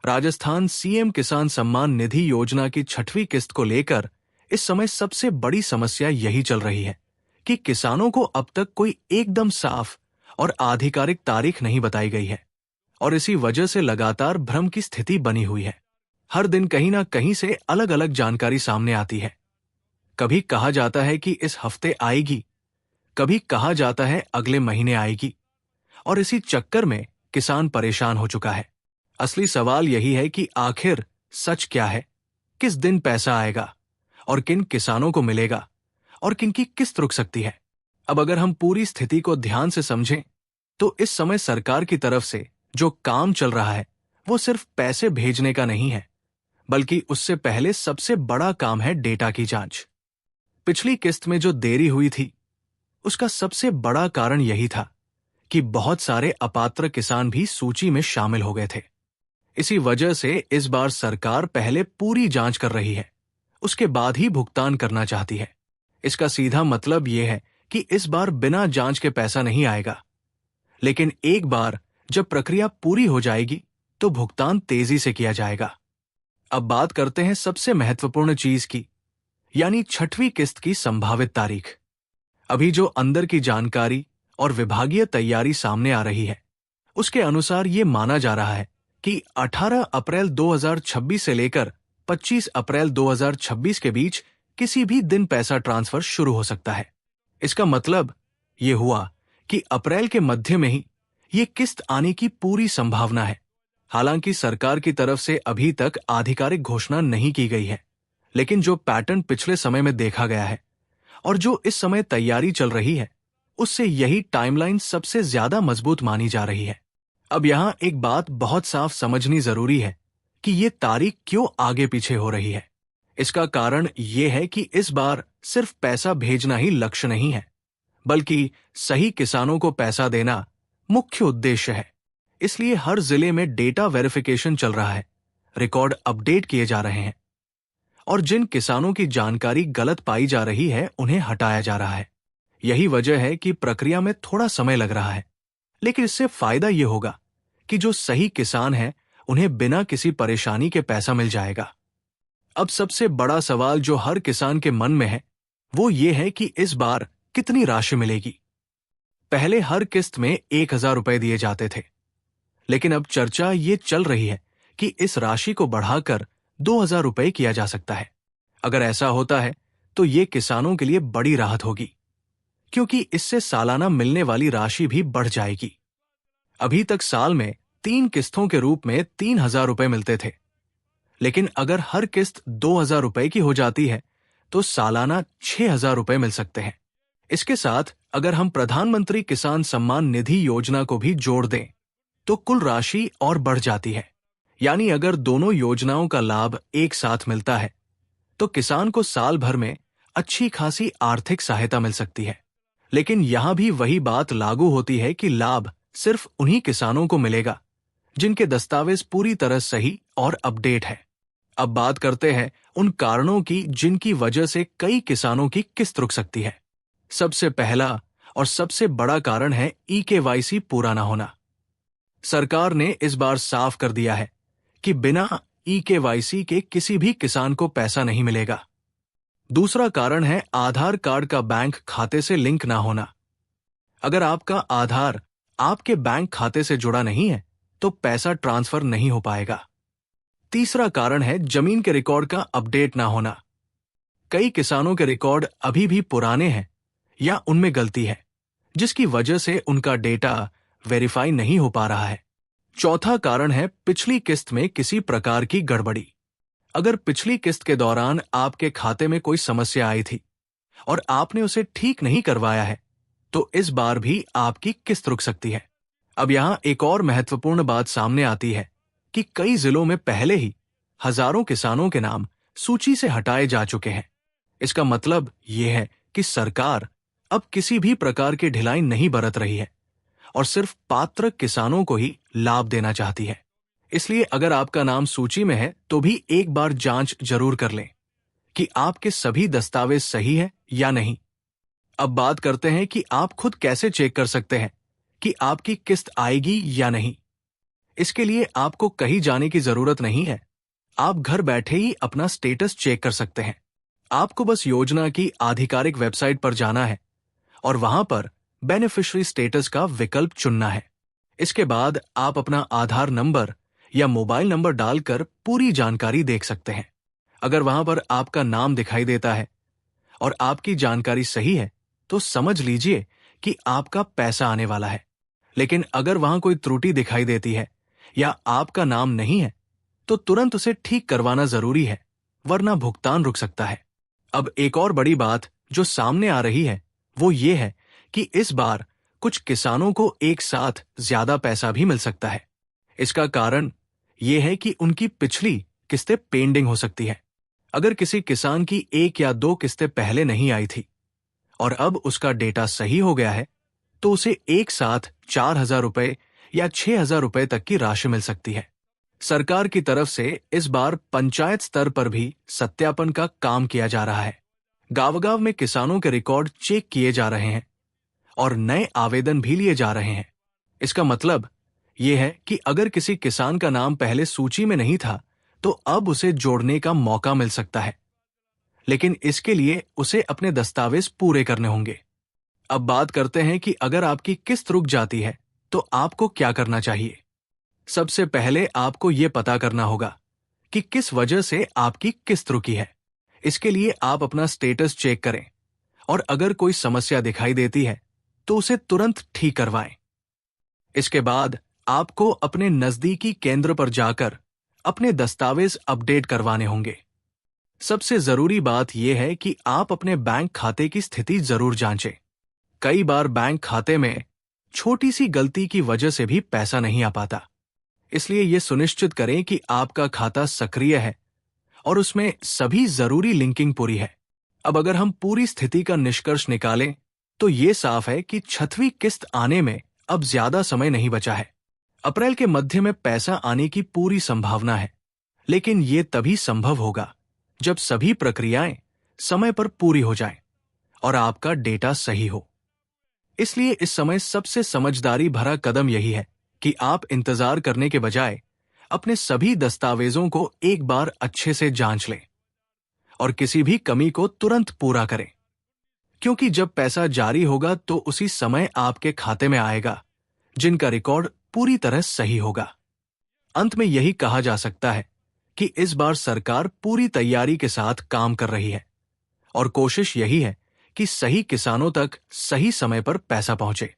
Rajasthan CM किसान सम्मान निधि योजना की 6वीं किस्त को लेकर इस समय सबसे बड़ी समस्या यही चल रही है कि किसानों को अब तक कोई एकदम साफ और आधिकारिक तारीख नहीं बताई गई है और इसी वजह से लगातार भ्रम की स्थिति बनी हुई है। हर दिन कहीं ना कहीं से अलग अलग जानकारी सामने आती है। कभी कहा जाता है कि इस हफ्ते आएगी, कभी कहा जाता है अगले महीने आएगी, और इसी चक्कर में किसान परेशान हो चुका है। असली सवाल यही है कि आखिर सच क्या है, किस दिन पैसा आएगा और किन किसानों को मिलेगा और किन की किस्त रुक सकती है। अब अगर हम पूरी स्थिति को ध्यान से समझें तो इस समय सरकार की तरफ से जो काम चल रहा है वो सिर्फ पैसे भेजने का नहीं है, बल्कि उससे पहले सबसे बड़ा काम है डेटा की जांच। पिछली किस्त में जो देरी हुई थी उसका सबसे बड़ा कारण यही था कि बहुत सारे अपात्र किसान भी सूची में शामिल हो गए थे। इसी वजह से इस बार सरकार पहले पूरी जांच कर रही है, उसके बाद ही भुगतान करना चाहती है। इसका सीधा मतलब यह है कि इस बार बिना जांच के पैसा नहीं आएगा, लेकिन एक बार जब प्रक्रिया पूरी हो जाएगी तो भुगतान तेजी से किया जाएगा। अब बात करते हैं सबसे महत्वपूर्ण चीज की, यानी 6वीं किस्त की संभावित तारीख। अभी जो अंदर की जानकारी और विभागीय तैयारी सामने आ रही है उसके अनुसार ये माना जा रहा है कि 18 अप्रैल 2026 से लेकर 25 अप्रैल 2026 के बीच किसी भी दिन पैसा ट्रांसफर शुरू हो सकता है। इसका मतलब ये हुआ कि अप्रैल के मध्य में ही ये किस्त आने की पूरी संभावना है। हालांकि सरकार की तरफ से अभी तक आधिकारिक घोषणा नहीं की गई है, लेकिन जो पैटर्न पिछले समय में देखा गया है और जो इस समय तैयारी चल रही है उससे यही टाइमलाइन सबसे ज्यादा मजबूत मानी जा रही है। अब यहां एक बात बहुत साफ समझनी जरूरी है कि ये तारीख क्यों आगे पीछे हो रही है। इसका कारण ये है कि इस बार सिर्फ पैसा भेजना ही लक्ष्य नहीं है, बल्कि सही किसानों को पैसा देना मुख्य उद्देश्य है। इसलिए हर जिले में डेटा वेरिफिकेशन चल रहा है, रिकॉर्ड अपडेट किए जा रहे हैं और जिन किसानों की जानकारी गलत पाई जा रही है उन्हें हटाया जा रहा है। यही वजह है कि प्रक्रिया में थोड़ा समय लग रहा है, लेकिन इससे फायदा यह होगा कि जो सही किसान हैं उन्हें बिना किसी परेशानी के पैसा मिल जाएगा। अब सबसे बड़ा सवाल जो हर किसान के मन में है वो ये है कि इस बार कितनी राशि मिलेगी। पहले हर किस्त में 1000 रुपए दिए जाते थे, लेकिन अब चर्चा ये चल रही है कि इस राशि को बढ़ाकर 2000 रुपए किया जा सकता है। अगर ऐसा होता है तो ये किसानों के लिए बड़ी राहत होगी, क्योंकि इससे सालाना मिलने वाली राशि भी बढ़ जाएगी। अभी तक साल में 3 किस्तों के रूप में 3000 रुपए मिलते थे, लेकिन अगर हर किस्त 2000 रुपए की हो जाती है तो सालाना 6000 रुपए मिल सकते हैं। इसके साथ अगर हम प्रधानमंत्री किसान सम्मान निधि योजना को भी जोड़ दें तो कुल राशि और बढ़ जाती है। यानी अगर दोनों योजनाओं का लाभ एक साथ मिलता है तो किसान को साल भर में अच्छी खासी आर्थिक सहायता मिल सकती है। लेकिन यहां भी वही बात लागू होती है कि लाभ सिर्फ उन्हीं किसानों को मिलेगा जिनके दस्तावेज पूरी तरह सही और अपडेट है। अब बात करते हैं उन कारणों की जिनकी वजह से कई किसानों की किस्त रुक सकती है। सबसे पहला और सबसे बड़ा कारण है ई-केवाईसी पूरा ना होना। सरकार ने इस बार साफ कर दिया है कि बिना ई-केवाईसी के किसी भी किसान को पैसा नहीं मिलेगा। दूसरा कारण है आधार कार्ड का बैंक खाते से लिंक ना होना। अगर आपका आधार आपके बैंक खाते से जुड़ा नहीं है तो पैसा ट्रांसफर नहीं हो पाएगा। तीसरा कारण है जमीन के रिकॉर्ड का अपडेट ना होना। कई किसानों के रिकॉर्ड अभी भी पुराने हैं या उनमें गलती है, जिसकी वजह से उनका डेटा वेरीफाई नहीं हो पा रहा है। चौथा कारण है पिछली किस्त में किसी प्रकार की गड़बड़ी। अगर पिछली किस्त के दौरान आपके खाते में कोई समस्या आई थी और आपने उसे ठीक नहीं करवाया है तो इस बार भी आपकी किस्त रुक सकती है। अब यहां एक और महत्वपूर्ण बात सामने आती है कि कई जिलों में पहले ही हजारों किसानों के नाम सूची से हटाए जा चुके हैं। इसका मतलब यह है कि सरकार अब किसी भी प्रकार की ढिलाई नहीं बरत रही है और सिर्फ पात्र किसानों को ही लाभ देना चाहती है। इसलिए अगर आपका नाम सूची में है तो भी एक बार जांच जरूर कर लें कि आपके सभी दस्तावेज सही है या नहीं। अब बात करते हैं कि आप खुद कैसे चेक कर सकते हैं कि आपकी किस्त आएगी या नहीं। इसके लिए आपको कहीं जाने की जरूरत नहीं है। आप घर बैठे ही अपना स्टेटस चेक कर सकते हैं। आपको बस योजना की आधिकारिक वेबसाइट पर जाना है और वहां पर बेनिफिशियरी स्टेटस का विकल्प चुनना है। इसके बाद आप अपना आधार नंबर या मोबाइल नंबर डालकर पूरी जानकारी देख सकते हैं। अगर वहां पर आपका नाम दिखाई देता है और आपकी जानकारी सही है, तो समझ लीजिए कि आपका पैसा आने वाला है। लेकिन अगर वहां कोई त्रुटि दिखाई देती है या आपका नाम नहीं है, तो तुरंत उसे ठीक करवाना जरूरी है, वरना भुगतान रुक सकता है। अब एक और बड़ी बात जो सामने आ रही है वो ये है कि इस बार कुछ किसानों को एक साथ ज्यादा पैसा भी मिल सकता है। इसका कारण ये है कि उनकी पिछली किस्तें पेंडिंग हो सकती है। अगर किसी किसान की 1 या 2 किस्तें पहले नहीं आई थी और अब उसका डेटा सही हो गया है, तो उसे एक साथ 4,000 रुपए या 6,000 रुपए तक की राशि मिल सकती है। सरकार की तरफ से इस बार पंचायत स्तर पर भी सत्यापन का काम किया जा रहा है। गांव-गांव में किसानों के रिकॉर्ड चेक किए जा रहे हैं और नए आवेदन भी लिए जा रहे हैं। इसका मतलब यह है कि अगर किसी किसान का नाम पहले सूची में नहीं था, तो अब उसे जोड़ने का मौका मिल सकता है। लेकिन इसके लिए उसे अपने दस्तावेज पूरे करने होंगे। अब बात करते हैं कि अगर आपकी किस्त रुक जाती है, तो आपको क्या करना चाहिए। सबसे पहले आपको यह पता करना होगा कि किस वजह से आपकी किस्त रुकी है। इसके लिए आप अपना स्टेटस चेक करें और अगर कोई समस्या दिखाई देती है, तो उसे तुरंत ठीक करवाएं। इसके बाद आपको अपने नजदीकी केंद्र पर जाकर अपने दस्तावेज अपडेट करवाने होंगे। सबसे जरूरी बात यह है कि आप अपने बैंक खाते की स्थिति जरूर जांचें। कई बार बैंक खाते में छोटी सी गलती की वजह से भी पैसा नहीं आ पाता। इसलिए यह सुनिश्चित करें कि आपका खाता सक्रिय है और उसमें सभी जरूरी लिंकिंग पूरी है। अब अगर हम पूरी स्थिति का निष्कर्ष निकालें, तो ये साफ है कि 6वीं किस्त आने में अब ज्यादा समय नहीं बचा है। अप्रैल के मध्य में पैसा आने की पूरी संभावना है, लेकिन ये तभी संभव होगा जब सभी प्रक्रियाएं समय पर पूरी हो जाएं और आपका डेटा सही हो। इसलिए इस समय सबसे समझदारी भरा कदम यही है कि आप इंतजार करने के बजाय अपने सभी दस्तावेजों को एक बार अच्छे से जांच लें और किसी भी कमी को तुरंत पूरा करें, क्योंकि जब पैसा जारी होगा तो उसी समय आपके खाते में आएगा जिनका रिकॉर्ड पूरी तरह सही होगा। अंत में यही कहा जा सकता है कि इस बार सरकार पूरी तैयारी के साथ काम कर रही है और कोशिश यही है कि सही किसानों तक सही समय पर पैसा पहुंचे।